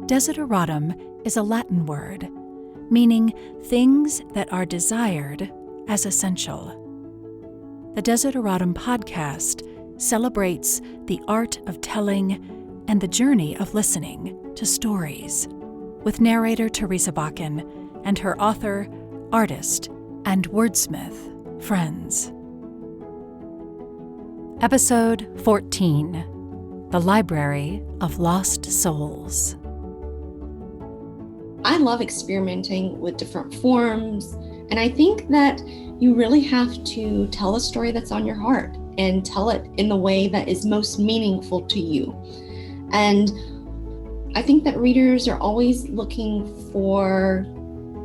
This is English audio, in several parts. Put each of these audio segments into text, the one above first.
Desideratum is a Latin word, meaning things that are desired as essential. The Desideratum podcast celebrates the art of telling and the journey of listening to stories, with narrator Teresa Bakken and her author, artist, and wordsmith friends. Episode 14, The Library of Lost Souls. I love experimenting with different forms, and I think that you really have to tell a story that's on your heart and tell it in the way that is most meaningful to you. And I think that readers are always looking for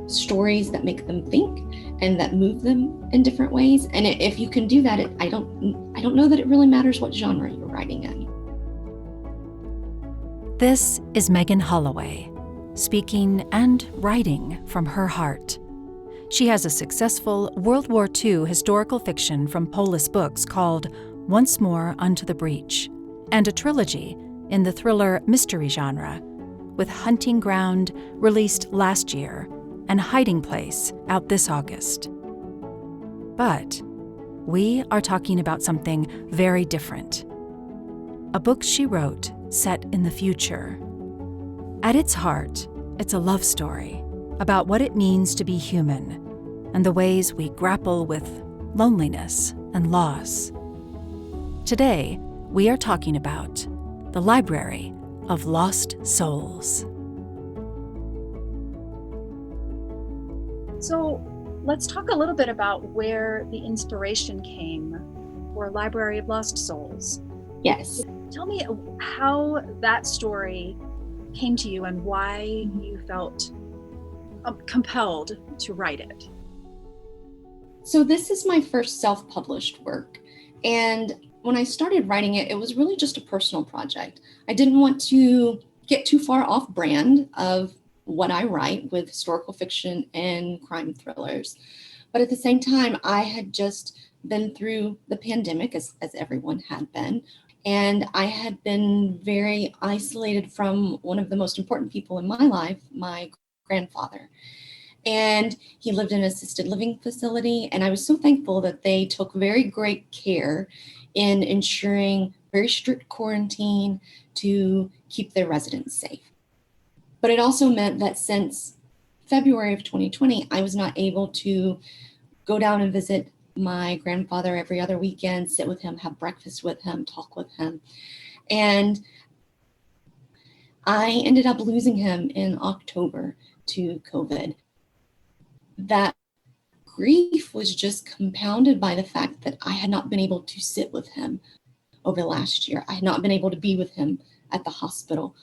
stories that make them think and that move them in different ways. And if you can do that, I don't know that it really matters what genre you're writing in. This is Meghan Holloway, speaking and writing from her heart. She has a successful World War II historical fiction from Polis Books called Once More Unto the Breach, and a trilogy in the thriller mystery genre, with Hunting Ground, released last year, and Hiding Place, out this August. But we are talking about something very different. A book she wrote set in the future. At its heart, it's a love story about what it means to be human and the ways we grapple with loneliness and loss. Today, we are talking about The Library of Lost Souls. So let's talk a little bit about where the inspiration came for Library of Lost Souls. Yes. Tell me how that story came to you and why you felt compelled to write it. So this is my first self-published work. And when I started writing it, it was really just a personal project. I didn't want to get too far off brand of what I write with historical fiction and crime thrillers. But at the same time, I had just been through the pandemic, as everyone had been. And I had been very isolated from one of the most important people in my life, my grandfather. And he lived in an assisted living facility. And I was so thankful that they took very great care in ensuring very strict quarantine to keep their residents safe. But it also meant that since February of 2020, I was not able to go down and visit my grandfather every other weekend, sit with him, have breakfast with him, talk with him. And I ended up losing him in October to COVID. That grief was just compounded by the fact that I had not been able to sit with him over the last year. I had not been able to be with him at the hospital.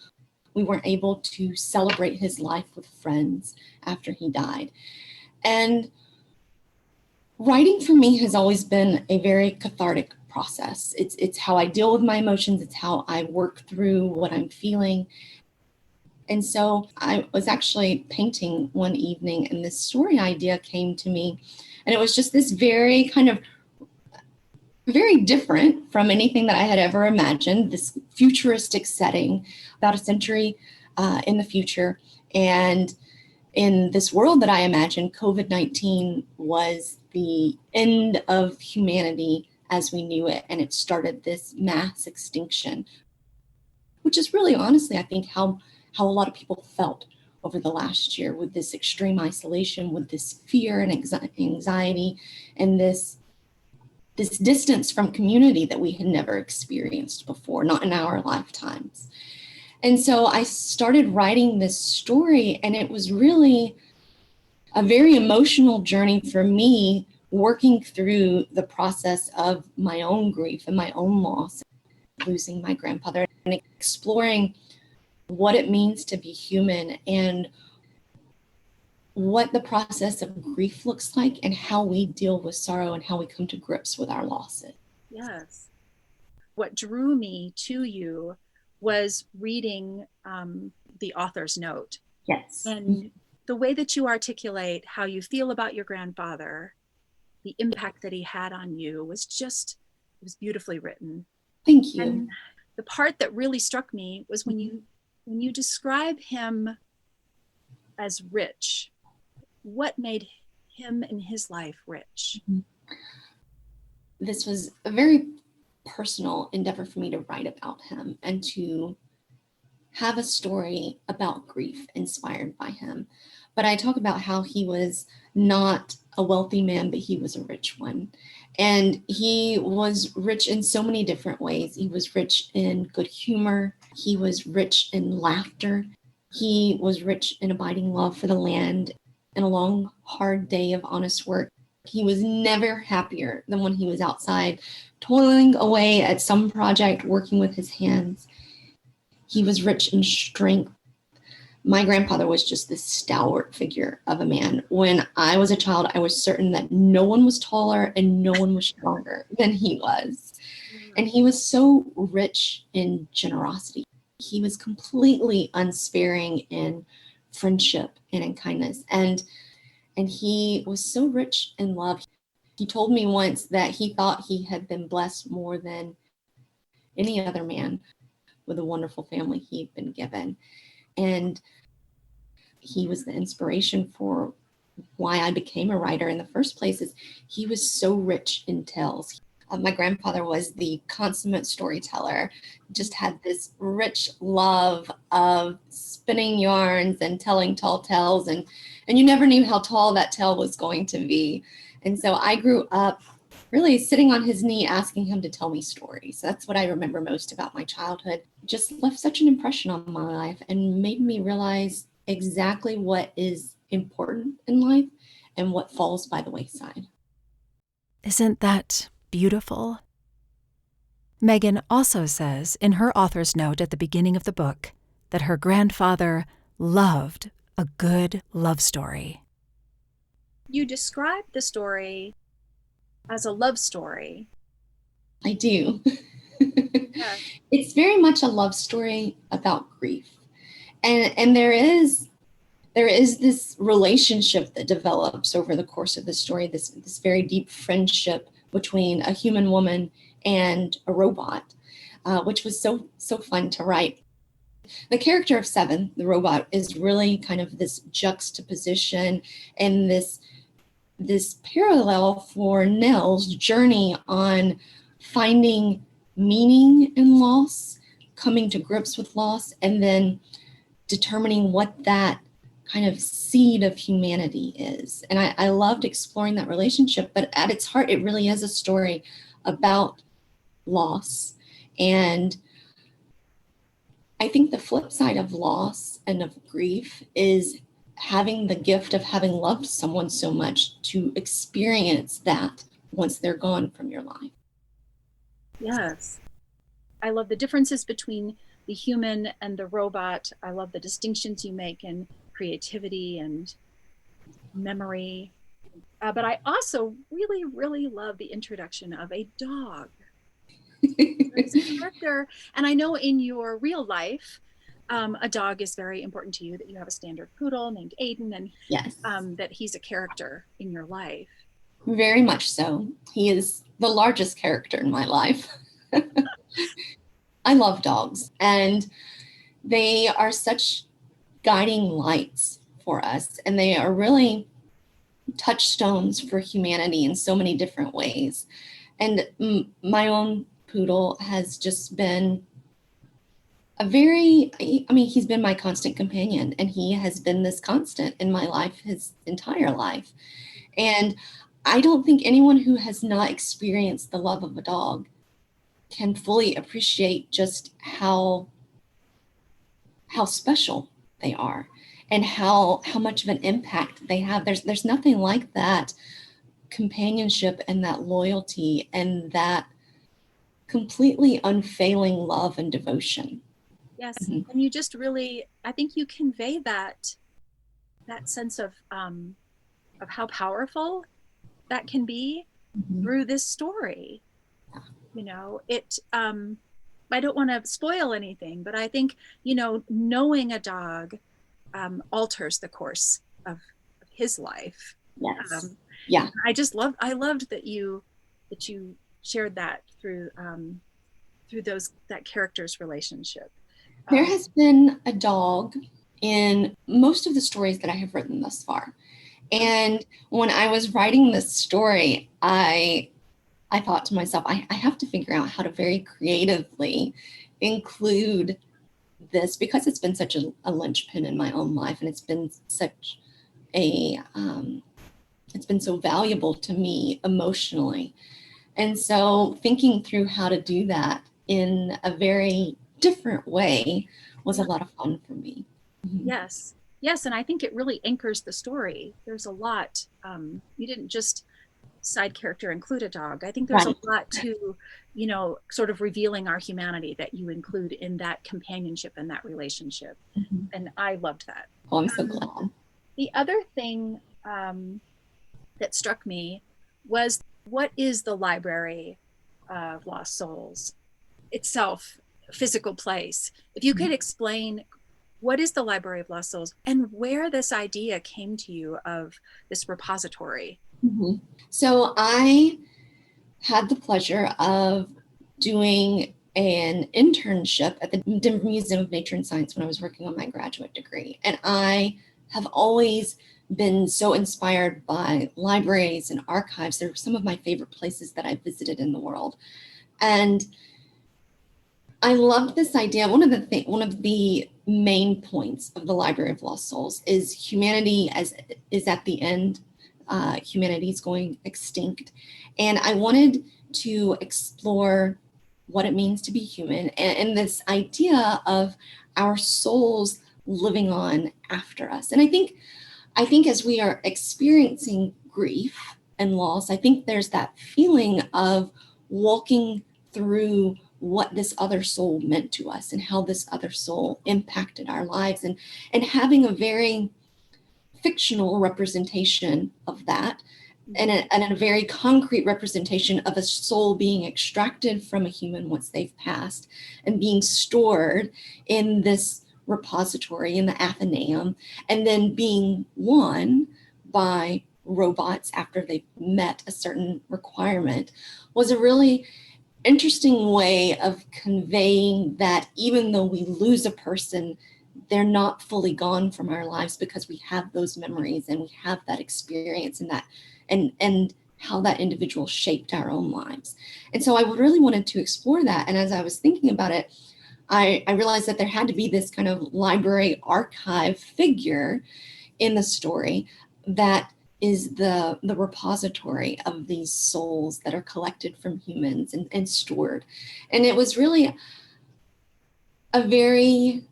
We weren't able to celebrate his life with friends after he died. And writing for me has always been a very cathartic process. It's how I deal with my emotions. It's how I work through what I'm feeling. And so I was actually painting one evening and this story idea came to me. And it was just this very different from anything that I had ever imagined, this futuristic setting about a century in the future. And in this world that I imagined, COVID-19 was the end of humanity as we knew it. And it started this mass extinction, which is really honestly, I think, how a lot of people felt over the last year with this extreme isolation, with this fear and anxiety, and this distance from community that we had never experienced before, not in our lifetimes. And so I started writing this story, and it was really a very emotional journey for me, working through the process of my own grief and my own loss, losing my grandfather, and exploring what it means to be human and what the process of grief looks like and how we deal with sorrow and how we come to grips with our losses. Yes. What drew me to you was reading the author's note. Yes. And the way that you articulate how you feel about your grandfather, the impact that he had on you was beautifully written. Thank you. And the part that really struck me was when you when you describe him as rich, what made him in his life rich? This was a very personal endeavor for me to write about him and to have a story about grief inspired by him. But I talk about how he was not a wealthy man, but he was a rich one. And he was rich in so many different ways. He was rich in good humor. He was rich in laughter. He was rich in abiding love for the land and a long, hard day of honest work. He was never happier than when he was outside, toiling away at some project, working with his hands. He was rich in strength. My grandfather was just this stalwart figure of a man. When I was a child, I was certain that no one was taller and no one was stronger than he was. And he was so rich in generosity. He was completely unsparing in friendship and in kindness. And he was so rich in love. He told me once that he thought he had been blessed more than any other man with a wonderful family he'd been given. And he was the inspiration for why I became a writer in the first place. Is he was so rich in tales. My grandfather was the consummate storyteller, just had this rich love of spinning yarns and telling tall tales, and you never knew how tall that tale was going to be. And so I grew up really sitting on his knee asking him to tell me stories. That's what I remember most about my childhood. Just left such an impression on my life and made me realize exactly what is important in life and what falls by the wayside. Isn't that beautiful? Meghan also says in her author's note at the beginning of the book that her grandfather loved a good love story. You describe the story as a love story. I do. Yeah. It's very much a love story about grief. And there is this relationship that develops over the course of the story, this very deep friendship between a human woman and a robot, which was so fun to write. The character of Seven, the robot, is really kind of this juxtaposition and this parallel for Nell's journey on finding meaning in loss, coming to grips with loss, and then determining what that kind of seed of humanity is. And I loved exploring that relationship, but at its heart, it really is a story about loss. And I think the flip side of loss and of grief is having the gift of having loved someone so much to experience that once they're gone from your life. Yes. I love the differences between the human and the robot. I love the distinctions you make in creativity and memory. But I also really, really love the introduction of a dog. This character, and I know in your real life, a dog is very important to you, that you have a standard poodle named Aiden, and Yes, that he's a character in your life. very much so. He is the largest character in my life. I love dogs, and they are such guiding lights for us, and they are really touchstones for humanity in so many different ways. And my own poodle has just been he's been my constant companion, and he has been this constant in my life his entire life. And I don't think anyone who has not experienced the love of a dog can fully appreciate just how special they are and how much of an impact they have. There's nothing like that companionship and that loyalty and that completely unfailing love and devotion. Yes, Mm-hmm. and you just really, I think you convey that sense of how powerful that can be Mm-hmm. through this story. You know, I don't want to spoil anything, but I think, knowing a dog alters the course of his life. Yes. Yeah. I loved that you shared that through that character's relationship. There has been a dog in most of the stories that I have written thus far. And when I was writing this story, I thought to myself, I have to figure out how to very creatively include this because it's been such a linchpin in my own life, and it's been such it's been so valuable to me emotionally. And so thinking through how to do that in a very different way was a Yeah. lot of fun for me. Mhm. Yes. Yes. And I think it really anchors the story. There's a lot. You didn't just side character include a dog. I think there's a Right. lot to, sort of revealing our humanity that you include in that companionship and that relationship. Mhm. And I loved that. Oh, I'm so Um, glad. the other thing that struck me was, what is the Library of Lost Souls itself, physical place? If you could explain, what is the Library of Lost Souls and where this idea came to you of this repository? Mhm. So I had the pleasure of doing an internship at the Denver Museum of Nature and Science when I was working on my graduate degree. And I have always been so inspired by libraries and archives. They're some of my favorite places that I've visited in the world. And I loved this idea. One of the main points of the Library of Lost Souls is humanity as is at the end. Humanity is going extinct, and I wanted to explore what it means to be human and this idea of our souls living on after us. And I think as we are experiencing grief and loss, I think there's that feeling of walking through what this other soul meant to us and how this other soul impacted our lives, and having a very fictional representation of that, and a very concrete representation of a soul being extracted from a human once they've passed and being stored in this repository in the Athenaeum, and then being won by robots after they've met a certain requirement, was a really interesting way of conveying that even though we lose a person, they're not fully gone from our lives because we have those memories and we have that experience and that and how that individual shaped our own lives. And so I really wanted to explore that. And as I was thinking about it, I realized that there had to be this kind of library archive figure in the story that is the repository of these souls that are collected from humans and stored. And it was really a very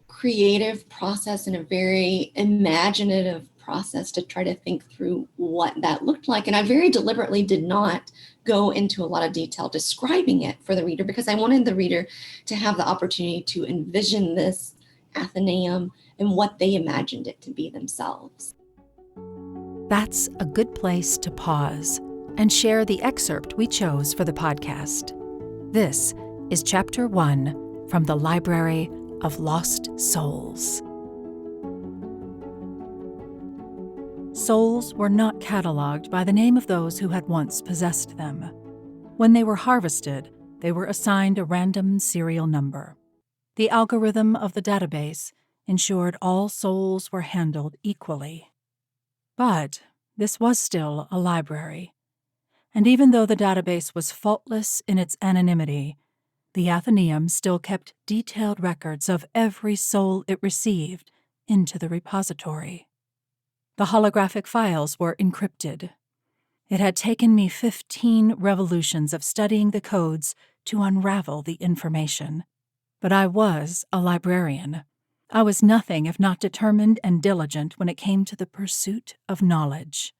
creative process and a very imaginative process to try to think through what that looked like. And I very deliberately did not go into a lot of detail describing it for the reader because I wanted the reader to have the opportunity to envision this Athenaeum and what they imagined it to be themselves. That's a good place to pause and share the excerpt we chose for the podcast. This is Chapter 1 from the Library of Lost Souls. Souls were not cataloged by the name of those who had once possessed them. When they were harvested, they were assigned a random serial number. The algorithm of the database ensured all souls were handled equally. But this was still a library. And even though the database was faultless in its anonymity, the Athenaeum still kept detailed records of every soul it received into the repository. The holographic files were encrypted. It had taken me 15 revolutions of studying the codes to unravel the information. But I was a librarian. I was nothing if not determined and diligent when it came to the pursuit of knowledge.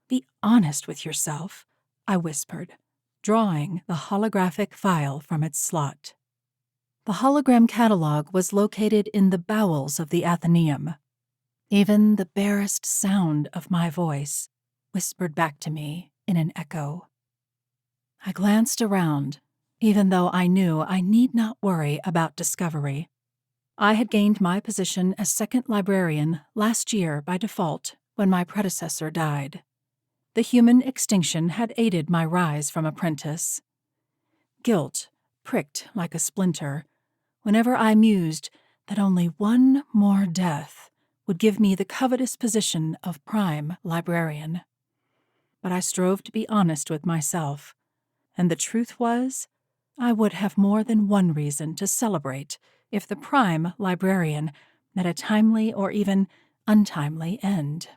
"Be honest with yourself," I whispered, drawing the holographic file from its slot. The hologram catalog was located in the bowels of the Athenaeum. Even the barest sound of my voice whispered back to me in an echo. I glanced around, even though I knew I need not worry about discovery. I had gained my position as second librarian last year by default when my predecessor died. The human extinction had aided my rise from apprentice. Guilt pricked like a splinter whenever I mused that only one more death would give me the covetous position of prime librarian. But I strove to be honest with myself, and the truth was, I would have more than one reason to celebrate if the prime librarian met a timely or even untimely end.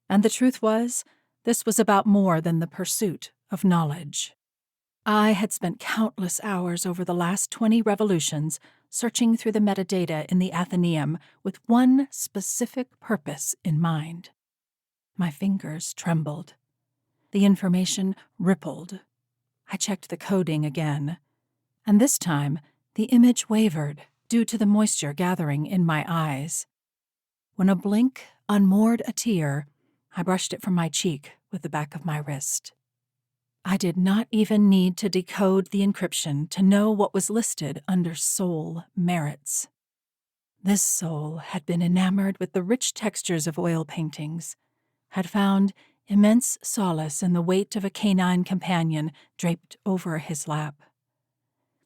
And the truth was, this was about more than the pursuit of knowledge. I had spent countless hours over the last 20 revolutions searching through the metadata in the Athenaeum with one specific purpose in mind. My fingers trembled. The information rippled. I checked the coding again, and this time the image wavered due to the moisture gathering in my eyes. When a blink unmoored a tear, I brushed it from my cheek with the back of my wrist. I did not even need to decode the encryption to know what was listed under soul merits. This soul had been enamored with the rich textures of oil paintings, had found immense solace in the weight of a canine companion draped over his lap,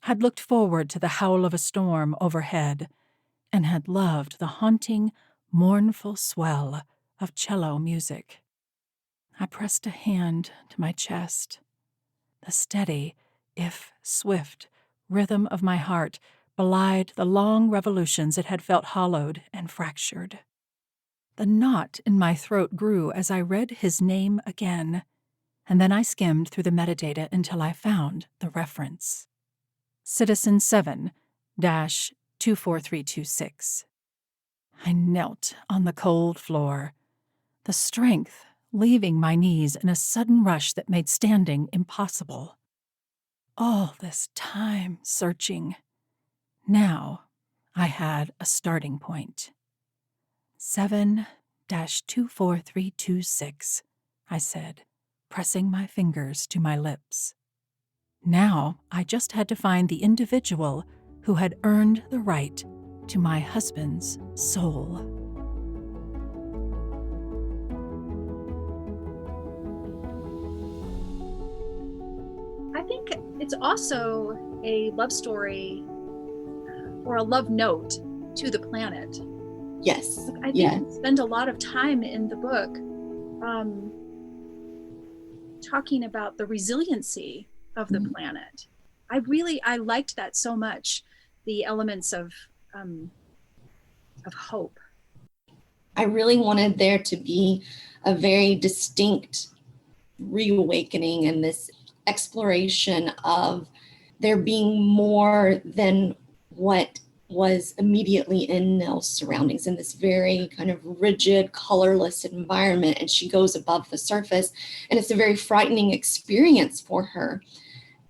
had looked forward to the howl of a storm overhead, and had loved the haunting, mournful swell of cello music. I pressed a hand to my chest. The steady, if swift, rhythm of my heart belied the long revolutions it had felt hollowed and fractured. The knot in my throat grew as I read his name again, and then I skimmed through the metadata until I found the reference. Citizen 7-24326. I knelt on the cold floor, the strength leaving my knees in a sudden rush that made standing impossible. All this time searching. Now I had a starting point. 7-24326, I said, pressing my fingers to my lips. Now I just had to find the individual who had earned the right to my husband's soul. I think it's also a love story or a love note to the planet. Yes. I think you spend a lot of time in the book talking about the resiliency of the planet. I liked that so much, the elements of hope. I really wanted there to be a very distinct reawakening and this exploration of there being more than what was immediately in Nell's surroundings in this very kind of rigid, colorless environment. And she goes above the surface, and it's a very frightening experience for her.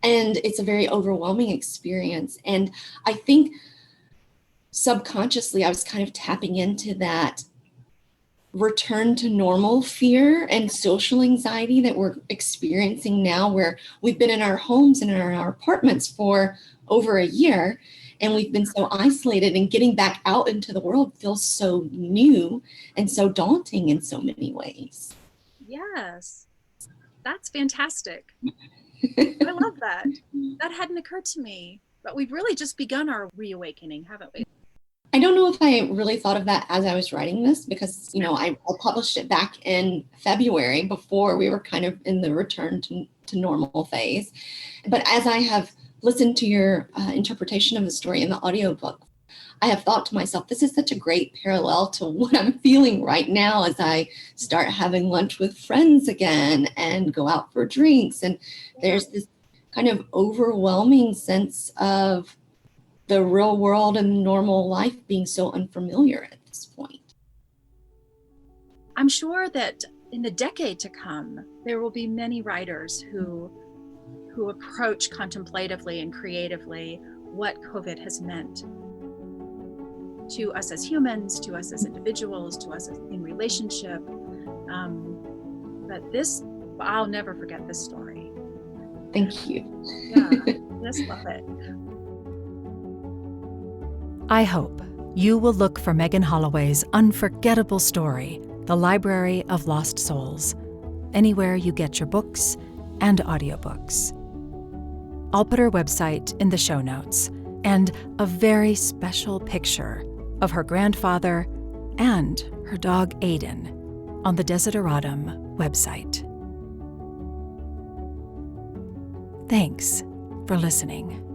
And it's a very overwhelming experience. And I think subconsciously, I was kind of tapping into that return to normal fear and social anxiety that we're experiencing now, where we've been in our homes and in our apartments for over a year, and we've been so isolated, and getting back out into the world feels so new and so daunting in so many ways. Yes, that's fantastic. I love that. That hadn't occurred to me, but we've really just begun our reawakening, haven't we? I don't know if I really thought of that as I was writing this, because, I published it back in February before we were kind of in the return to normal phase. But as I have listened to your interpretation of the story in the audiobook, I have thought to myself, this is such a great parallel to what I'm feeling right now as I start having lunch with friends again and go out for drinks. And there's this kind of overwhelming sense of the real world and normal life being so unfamiliar at this point. I'm sure that in the decade to come, there will be many writers who approach contemplatively and creatively what COVID has meant to us as humans, to us as individuals, to us in relationship. But I'll never forget this story. Thank you. Yeah, just love it. I hope you will look for Meghan Holloway's unforgettable story, The Library of Lost Souls, anywhere you get your books and audiobooks. I'll put her website in the show notes, and a very special picture of her grandfather and her dog Aiden on the Desideratum website. Thanks for listening.